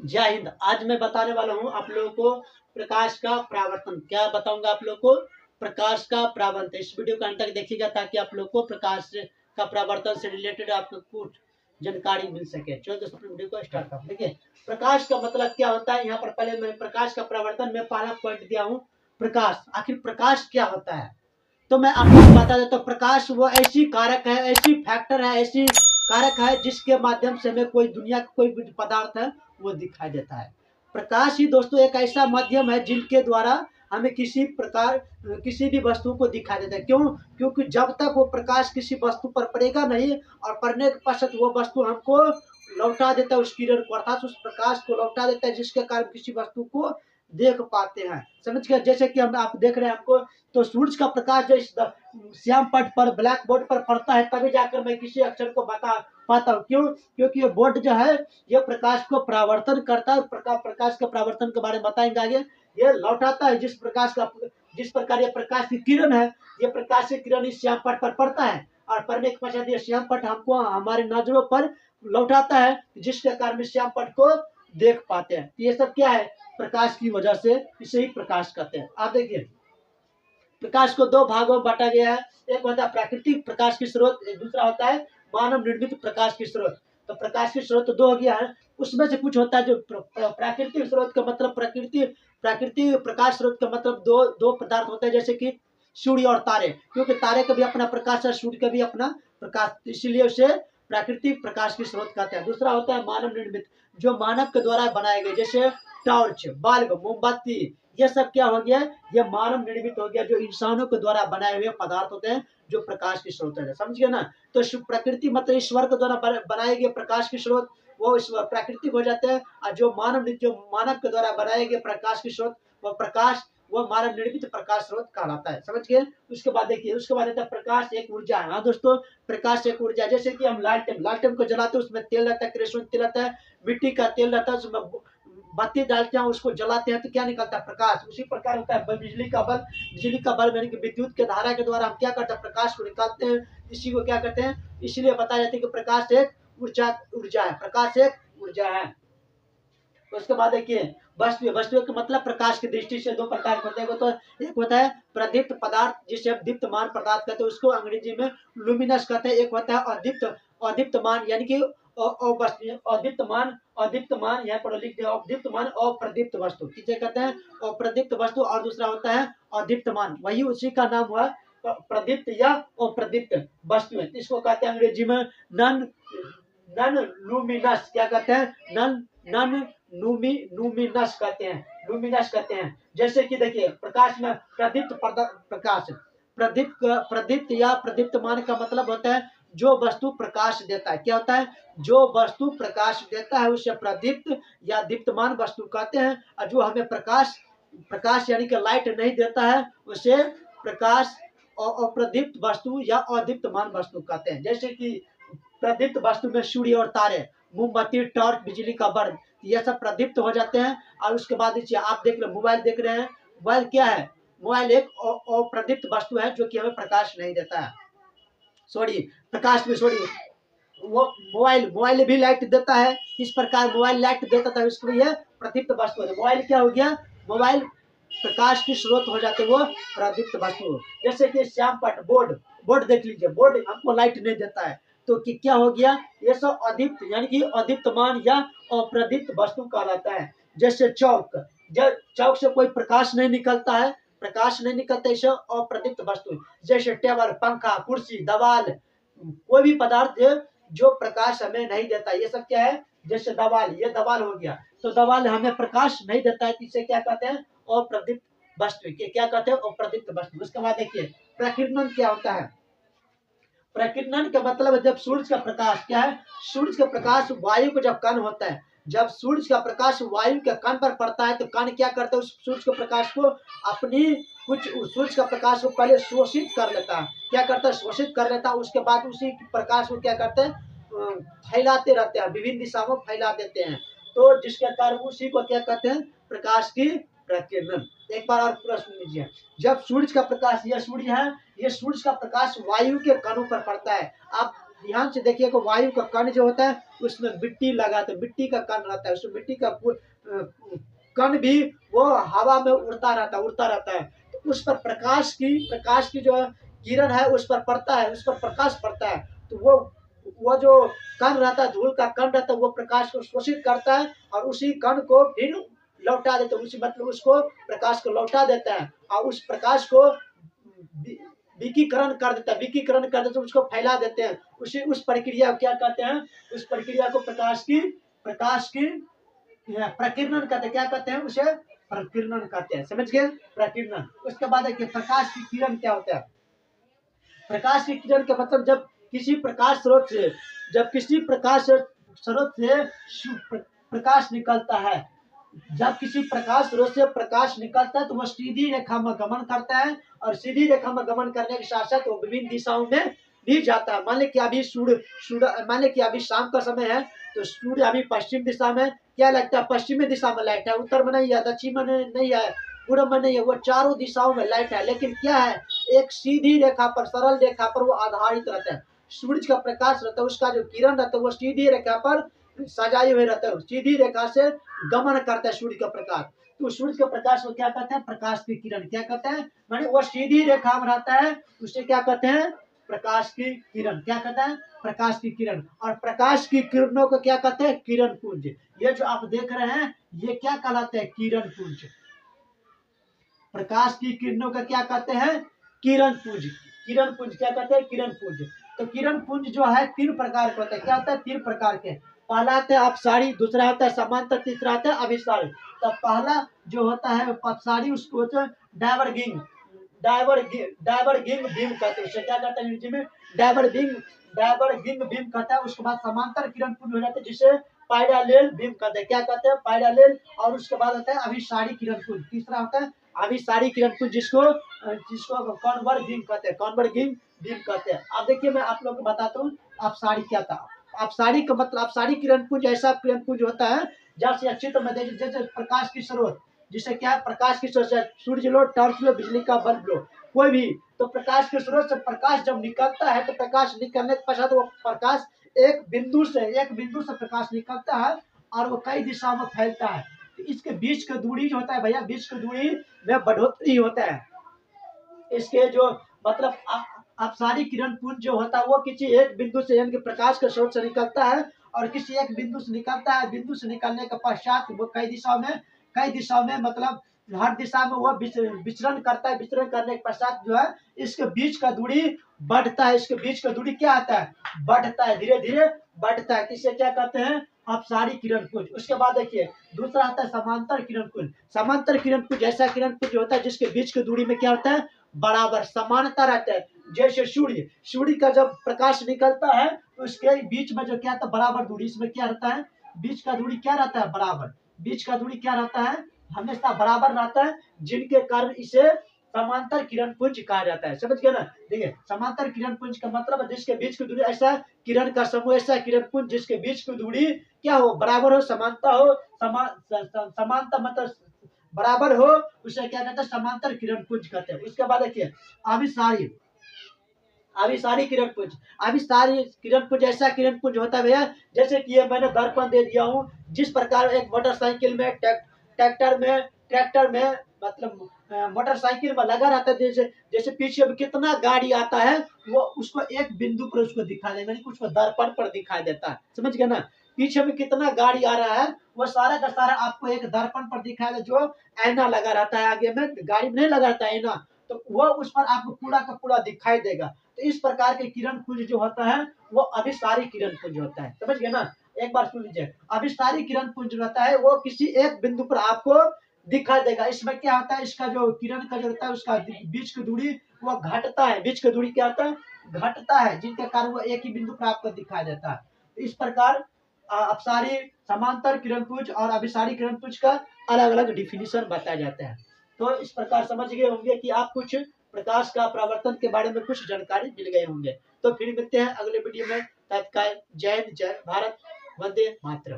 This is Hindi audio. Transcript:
जय हिंद। आज मैं बताने वाला हूँ आप लोगों को प्रकाश का परावर्तन। क्या बताऊंगा आप लोगों को? प्रकाश का परावर्तन। इस वीडियो को अंत तक देखिएगा ताकि आप लोग को प्रकाश का परावर्तन से रिलेटेड आपको कुछ जानकारी मिल सके। चलो दोस्तों वीडियो को स्टार्ट करते हैं। देखिए प्रकाश का मतलब क्या होता है। यहाँ पर पहले मैंने प्रकाश का परावर्तन में पहला पॉइंट दिया हूँ। प्रकाश, आखिर प्रकाश क्या होता है तो मैं आप लोगों को बता देता हूँ। प्रकाश वो ऐसी कारक है, ऐसी फैक्टर है, ऐसी कारक है जिसके माध्यम से हमें कोई दुनिया का कोई भी पदार्थ है वो दिखाई देता है। प्रकाश ही दोस्तों एक ऐसा माध्यम है जिनके द्वारा हमें किसी प्रकार किसी भी वस्तु को दिखाई देता है। क्यों? क्योंकि जब तक वो प्रकाश किसी वस्तु पर पड़ेगा नहीं और पड़ने के पश्चात वो वस्तु हमको लौटा देता है उस किरण को, अर्थात उस प्रकाश को लौटा देता है जिसके कारण किसी वस्तु को देख पाते हैं। समझ गए? जैसे कि हम आप देख रहे हैं हमको तो सूरज का प्रकाश जो इस श्याम पट पर ब्लैक बोर्ड पर पड़ता है तभी जाकर मैं किसी अक्षर को बता पाता हूँ। क्यों? क्योंकि ये बोर्ड जो है ये प्रकाश को परावर्तन करता है। प्रकाश के परावर्तन के बारे में बताएंगे आगे। ये लौटाता है जिस प्रकार ये प्रकाश की किरण है, ये प्रकाश की किरण इस श्याम पट पर पड़ता है और पड़ने के पश्चात ये श्याम पट हमको हमारी नजरों पर लौटाता है जिसके कारण श्याम पट को देख पाते हैं। ये सब क्या है? प्रकाश की वजह से इसे ही प्रकाश कहते हैं। आप देखिए प्रकाश को दो भागों में बांटा गया है। एक होता है प्राकृतिक प्रकाश की स्रोत, दूसरा होता है मानव निर्मित प्रकाश की स्रोत। तो प्रकाश की स्रोत तो दो हो गया है। उसमें से कुछ होता है जो प्राकृतिक स्रोत का मतलब प्राकृतिक प्रकाश स्रोत का मतलब दो दो पदार्थ होते हैं, जैसे कि सूर्य और तारे। क्योंकि तारे का भी अपना प्रकाश है, सूर्य का भी अपना प्रकाश, इसीलिए उसे प्राकृतिक प्रकाश की स्रोत कहते हैं। दूसरा होता है मानव निर्मित, जो मानव के द्वारा बनाए गए, जैसे टॉर्च, बल्ब, मोमबत्ती, ये सब क्या हो गया? ये मानव निर्मित हो गया, जो इंसानों के द्वारा बनाए हुए पदार्थ होते हैं जो प्रकाश की स्रोत है। समझ गए ना? तो प्रकृति मतलब ईश्वर के द्वारा बनाए गए प्रकाश की स्रोत वो प्राकृतिक हो जाते हैं, और जो मानव के द्वारा बनाए गए प्रकाश की स्रोत वो मानव निर्मित प्रकाश स्रोत कहलाता है। समझ गए? उसके बाद देखिए, उसके बाद आता है प्रकाश एक ऊर्जा है। हाँ दोस्तों, प्रकाश एक ऊर्जा, जैसे कि हम लालटेन को जलाते हैं, उसमें तेल रहता है, केरोसिन तेल रहता है, मिट्टी का तेल रहता है, उसमें बत्ती डालते हैं, उसको जलाते हैं तो क्या निकलता है? प्रकाश। उसी प्रकार होता है बिजली का बल्ब यानी कि विद्युत के धारा के द्वारा हम क्या करते हैं? प्रकाश को निकालते हैं। इसी को क्या कहते हैं? इसलिए बताया जाता है कि प्रकाश एक ऊर्जा है। प्रकाश एक ऊर्जा है। तो उसके बाद देखिए वस्तु का मतलब प्रकाश की दृष्टि से दो प्रकार के होते हैं। तो एक होता है प्रदीप्त पदार्थ जिसे हम दीप्तमान पदार्थ कहते हैं, उसको अंग्रेजी में लुमिनस कहते हैं। एक होता है अदीप्तमान यानी कि अदीप्तमान यहाँ पर लिख दिया, अदीप्तमान अप्रदीप्त वस्तु किसे कहते हैं? अप्रदीप्त वस्तु। और दूसरा होता है अदीप्तमान, वही उसी का नाम हुआ प्रदीप्त या अप्रदीप्त वस्तु है। इसको कहते हैं अंग्रेजी में नन नन लूमिनस। क्या कहते हैं? नन नन लूमिनस कहते हैं, लूमिनस कहते हैं। जैसे कि देखिए प्रकाश में प्रदीप्त प्रकाश, प्रदीप्त या प्रदीप्तमान का मतलब होता है जो वस्तु प्रकाश देता है। क्या होता है? जो वस्तु प्रकाश देता है उसे प्रदीप्त या दीप्तमान वस्तु कहते हैं, और जो हमें प्रकाश यानी कि लाइट नहीं देता है उसे प्रकाश अप्रदीप्त वस्तु या अदीप्तमान वस्तु कहते हैं। जैसे कि प्रदीप्त वस्तु में सूर्य और तारे, मोमबत्ती, टॉर्च, बिजली का बल्ब, ये सब प्रदीप्त हो जाते हैं। और उसके बाद आप देख रहे मोबाइल देख रहे हैं, मोबाइल क्या है? मोबाइल एक अप्रदीप्त वस्तु है जो कि हमें प्रकाश नहीं देता है। सॉरी, प्रकाश में सॉरी, वो मोबाइल भी लाइट देता है। इस प्रकार मोबाइल लाइट देता था, इसको ये प्रदीप्त वस्तु है। मोबाइल क्या हो गया? मोबाइल प्रकाश की स्रोत हो जाते वो प्रदीप्त वस्तु। जैसे कि श्याम पट बोर्ड देख लीजिए, बोर्ड हमको लाइट नहीं देता है तो कि क्या हो गया? ये सब अदीप्त यानी कि अदीप्तमान या अप्रदीप्त वस्तु कहलाता है। जैसे चौक से कोई प्रकाश नहीं निकलता है, इसे अप्रदीप्त वस्तु। जैसे टेबल, पंखा, कुर्सी, दवाल, कोई भी पदार्थ जो प्रकाश हमें नहीं देता, ये सब क्या है? जैसे दवाल, ये दवाल हो गया तो दवाल हमें प्रकाश नहीं देता है, इसे क्या कहते हैं? अप्रदीप्त वस्तु। क्या कहते हैं? अप्रदीप्त वस्तु। उसके बाद देखिए प्रकीर्णन क्या होता है? प्रकीर्णन का मतलब है जब सूर्य का प्रकाश क्या है? सूर्य का प्रकाश वायु को जब कण होता है, जब सूर्य का प्रकाश वायु के कण पर पड़ता है तो कण क्या करता है? उस सूर्य के प्रकाश को अपनी कुछ सूर्य का प्रकाश को पहले शोषित कर लेता है। क्या करता है? शोषित कर लेता है। उसके बाद उसी प्रकाश को क्या करते हैं? फैलाते रहते हैं, विभिन्न दिशाओं में फैला देते हैं। तो जिसके कारण उसी को क्या कहते हैं? प्रकाश की प्रकीर्णन। एक बार और पूरा सुन लीजिए। जब सूर्य का प्रकाश, यह सूर्य है, ये सूर्य का प्रकाश वायु के कणों पर पड़ता है। आप ध्यान से देखिएगा, वायु का कण जो होता है उसमें मिट्टी लगा, तो मिट्टी का कण रहता है, उसमें मिट्टी का कण भी वो हवा में उड़ता रहता है। तो उस पर प्रकाश की जो किरण है उस पर पड़ता है, उस पर प्रकाश पड़ता है, तो वो जो कण रहता है, धूल का कण रहता है, वो प्रकाश को शोषित करता है और उसी कण को फिर लौटा देता है, उसी मतलब उसको प्रकाश को लौटा देता है और उस प्रकाश को विकीकरण कर देता है, विकीकरण कर देते उसको फैला देते हैं। उस प्रक्रिया को क्या कहते हैं, उस प्रक्रिया को प्रकाश की प्रकीर्णन कहते हैं। क्या कहते हैं उसे? प्रकीर्णन कहते हैं। समझ गए? प्रकीर्णन। उसके बाद देखिए प्रकाश की किरण क्या होता है। प्रकाश की किरण का मतलब जब किसी प्रकाश स्रोत से प्रकाश निकलता है, जब किसी प्रकाश स्रोत से प्रकाश निकलता है तो वह सीधी रेखा में गमन करता है और सीधी रेखा में गमन करने के साथ साथ वो विभिन्न दिशाओं में भी जाता है। मान लें कि अभी शाम का समय है तो सूर्य अभी पश्चिम दिशा में क्या लगता है, पश्चिमी दिशा में लाइट है, उत्तर में नहीं है, दक्षिण में नहीं है, पूर्व में नहीं है, वो चारों दिशाओं में लाइट है। लेकिन क्या है, एक सीधी रेखा पर, सरल रेखा पर वो आधारित रहता है। सूर्य का प्रकाश रहता है, उसका जो किरण रहता है वो सीधी रेखा पर सजाए हुए रहता है, सीधी रेखा से गमन करता है सूर्य का प्रकाश। तो सूर्य के प्रकाश को क्या कहते हैं? प्रकाश की किरण। क्या कहते हैं? माने वो सीधी रेखा में रहता है, उसे क्या कहते हैं? प्रकाश की किरण। क्या कहते हैं? प्रकाश की किरण। और प्रकाश की किरणों को क्या कहते हैं? किरण पुंज। ये जो आप देख रहे हैं ये क्या कहलाते हैं? किरण पुंज। प्रकाश की किरणों का क्या कहते हैं? किरण पुंज। किरण पुंज क्या कहते हैं? किरण पुंज। तो किरण पुंज जो है तीन प्रकार के होते हैं। क्या होता है? तीन प्रकार के। पहला आता है अपसारी, दूसरा होता है समांतर, तीसरा आता है अभिसारी। तो पहला जो होता है अपसारी उसको डायवर्गिंग डायवर्गिंग बीम कहते हैं। उसे क्या कहते हैं अंग्रेजी में? डायवर्गिंग बीम कहता है। उसके बाद समांतर किरण पुंज हो जाते हैं जिसे पैरेलल बीम कहते हैं। क्या कहते हैं? पैरेलल। और उसके बाद होता है अभिसारी किरण पुंज। तीसरा होता है अभिसारी किरण पुंज जिसको कॉन्वर्गिंग कहते हैं, कॉन्वर्गिंग बीम कहते हैं। अब देखिए मैं आप लोग को बताता हूँ अपसारी क्या था। अपसारी का मतलब, अपसारी किरण पुंज ऐसा किरण पुंज होता है जैसे अच्छी तरह देखिए, जैसे प्रकाश की स्रोत, जिसे क्या है? प्रकाश की स्रोत से सूर्य लो, टॉर्च लो, बिजली का बल्ब लो, कोई भी, तो प्रकाश के स्रोत से प्रकाश जब निकलता है तो प्रकाश निकलने के पश्चात वो प्रकाश एक बिंदु से प्रकाश निकलता है और वो कई दिशाओं में फैलता है। तो इसके बीच का दूरी जो होता है भैया, बीच की दूरी में बढ़ोतरी होता है। इसके जो मतलब अपसारी किरण पुंज जो होता है वो किसी एक बिंदु से, यानी कि प्रकाश के स्रोत से निकलता है और किसी एक बिंदु से निकलता है। बिंदु से निकलने के पश्चात वो कई दिशाओं में मतलब हर दिशा में वो विचरण करता है। विचरण करने के पश्चात जो है इसके बीच का दूरी बढ़ता है। इसके बीच का दूरी क्या आता है? बढ़ता है, धीरे धीरे बढ़ता है। इसे क्या कहते हैं? अपसारी किरण पुंज। उसके बाद देखिए दूसरा आता है समांतर किरण पुंज। समांतर किरण पुंज ऐसा किरण पुंज होता है जिसके बीच की दूरी में क्या होता है? बराबर समानता रहता है। जैसे सूर्य का जब प्रकाश निकलता है तो उसके बीच में जो क्या था? बराबर दूरी। इसमें क्या रहता है? बीच का दूरी क्या रहता है? बराबर। बीच का दूरी क्या रहता है? हमेशा बराबर रहता है, जिनके कारण इसे समांतर किरण पुंज कहा जाता है। समझ गए ना? देखिए समांतर किरण पुंज का मतलब जिसके बीच की दूरी, ऐसा किरण का समूह, ऐसा किरण पुंज जिसके बीच की दूरी क्या हो? बराबर हो, समानता हो, समानता मतलब बराबर हो, उसे क्या कहते हैं? समांतर किरण पुंज कहते हैं। उसके बाद देखिए अभिसारी किरण पुंज। अभिसारी किरण पुंज ऐसा किरण पुंज होता है भैया, जैसे कि ये मैंने दर्पण दे दिया हूँ। जिस प्रकार एक मोटरसाइकिल में, ट्रैक्टर में मतलब मोटरसाइकिल में लगा रहता है, जैसे जैसे पीछे में कितना गाड़ी आता है वो उसको एक बिंदु पर उसको दिखा देगा, यानी उसको दर्पण पर दिखाई देता है। समझ गए ना? पीछे में कितना गाड़ी आ रहा है वो सारा का सारा आपको एक दर्पण पर दिखाएगा, जो ऐना लगा रहता है आगे में, गाड़ी में नहीं लगा रहता है ऐना, तो वो उस पर आपको पूरा का पूरा दिखाई देगा। तो इस प्रकार के किरण पुंज जो होता है वो अभिसारी किरण पुंज होता है। समझ गए ना? एक बार सुन लीजिए, अभिसारी किरण पुंज रहता है वो किसी एक बिंदु पर आपको दिखाई देगा। इसमें क्या होता है? इसका जो किरण का जो होता है उसका बीच की दूरी वो घटता है। बीच की दूरी क्या होता है? घटता है, जिनके कारण वो एक ही बिंदु पर आपको दिखाई देता है। तो इस प्रकार अपसारी, समांतर किरण पुंज और अभिसारी किरण पुंज का अलग अलग डिफिनीशन बताया जाता है। तो इस प्रकार समझ गए होंगे कि आप कुछ प्रकाश का परावर्तन के बारे में कुछ जानकारी मिल गए होंगे। तो फिर मिलते हैं अगले वीडियो में। तत्काल जय हिंद, जय भारत, वंदे मातरम।